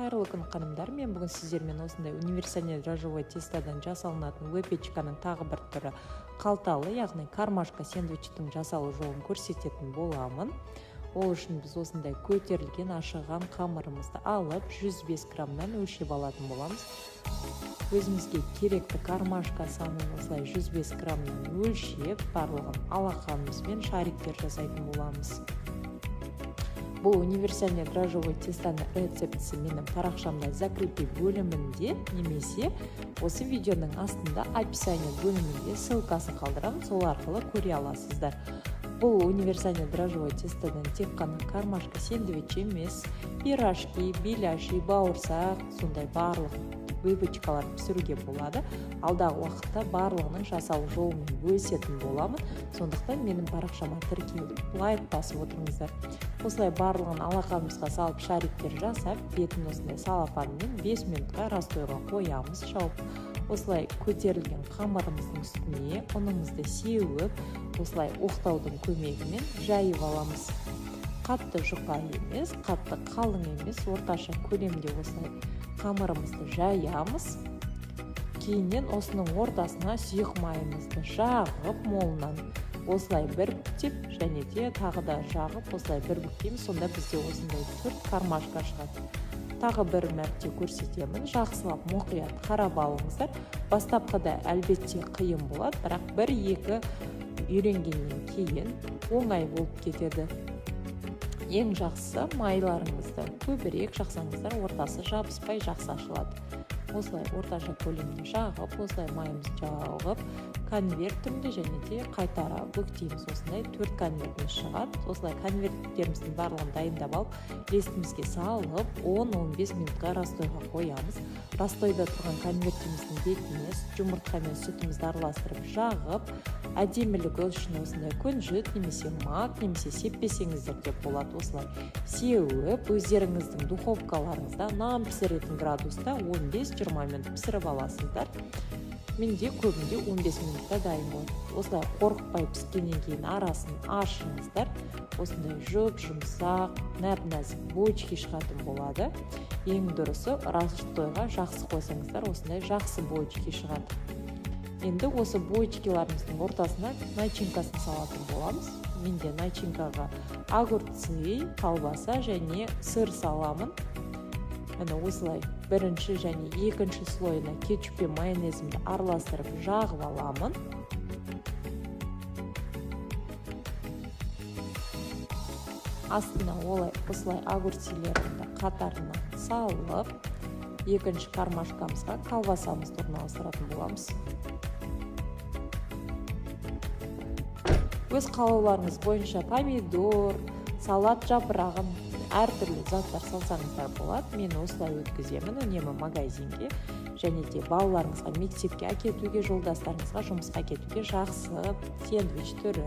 Қайырлы күн қанымдар, мен бүгін сіздермен осындай универсальный дрожжевой тестадан жасалынатын выпечканың тағы бір түрі қалталы, яғни кармашка сэндвичтің жасалу жолын көрсететін боламын. Ол үшін біз осындай көтерілген ашыған қамырымызды алып 105 граммнан өлшеп алатын боламыз. Өзімізге керекті кармашка санын осылай 105 граммнан өлшеп, барлығын алақанымызбен шариктер жасайтын боламыз. Бұл универсальный дрожжевой тестаны рецептісі менің парақшамда закрепи бөлімінде немесе осы видеоның астында описание бөлімінде ссылкасын қалдырамын, сол арқылы көре аласыздар. Бұл универсальный дрожжевой тестадан тек қана кармашка сэндвич емес, пирожки, беляши, бауырсақ, сондай барлық выпечкалар пісіруге болады. Алдағы уақытта барлығының жасалу жолымен бөлісетін боламын. Сондықтан менің парақшама тіркеліп, лайк басып отырыңыздар. Осылай барлығын алақанымызға салып шариктер жасап, бетін осындай салафанмен 5 минутқа растойға қоямыз. Жауып, осылай көтерілген қамырымыздың үстіне ұнымызды сеуіп, осылай оқтаудың көмегімен жайып аламыз. Қатты жұқа емес, қатты қалың емес, орташа көлемде осылай қамырымызды жаямыз. Кейіннен осының ортасына сұйық майымызды жағып, молынан осылай бір бүктеп, және де тағы да жағып, осылай бір бүктейміз. Сонда бізде осындай 4 кармашка шығады. Тағы бір мәрте көрсетемін. Жақсылап мұқият қарап алыңыздар. Бастапқыда әлбетте қиын болады, бірақ 1-2 үйренгеннен кейін оңай болып кетеді. Ең жақсысы майларыңызды көбірек жақсаңыздар, ортасы жабыспай жақсы ашылады. Осылай орташа көлемде жағып, осылай майымыз жағып, конвертімді және де қайтара бүктейміз. Осындай 4 конвертіміз шығады. Осылай конверттеріміздің барлығын дайындап алып, лестімізге салып, 10-15 минутқа растойға қоямыз. Растойда тұрған конвертіміздің бетіне жұмыртқа мен сүтімізді араластырып жағып, әдемілігі үшін осындай күнжіт немесе мак немесе сеппесеңіздер деп болады. Осылай сеуіп, өздеріңіздің духовкаларыңызда нан пісіретін градуста 15-20 минут пісіріп аласыздар. Менде көбінде 15 минутта дайын болады. Осылай қорықпай піскеннен кейін арасын ашыңыздар. Осындай жұмсақ, нәп-нәзік булочки шығатын болады. Ең дұрысы растойға жақсы қойсаңыздар, осындай жақсы булочки шығады. Енді осы булочкаларымыздың ортасына начинкасын салатын боламыз. Менде начинкаға огурцы, колбаса және сыр саламын. Міне осылай бірінші және екінші слойына кетчуп пен майонезімді араластырып жағып аламын. Астына осылай огурцилерімді қатарына салып, екінші кармашкамызға колбасамызды орналастыратын боламыз. Өз қалауларыңыз бойынша помидор, салат жапырағын, әртүрлі заттар салсаңыздар болады. Мен осылай өткіземін үнемі магазинге, және де балаларыңызға мектепке әкетуге, жолдастарыңызға жұмысқа кетуге жақсы сэндвич түрі.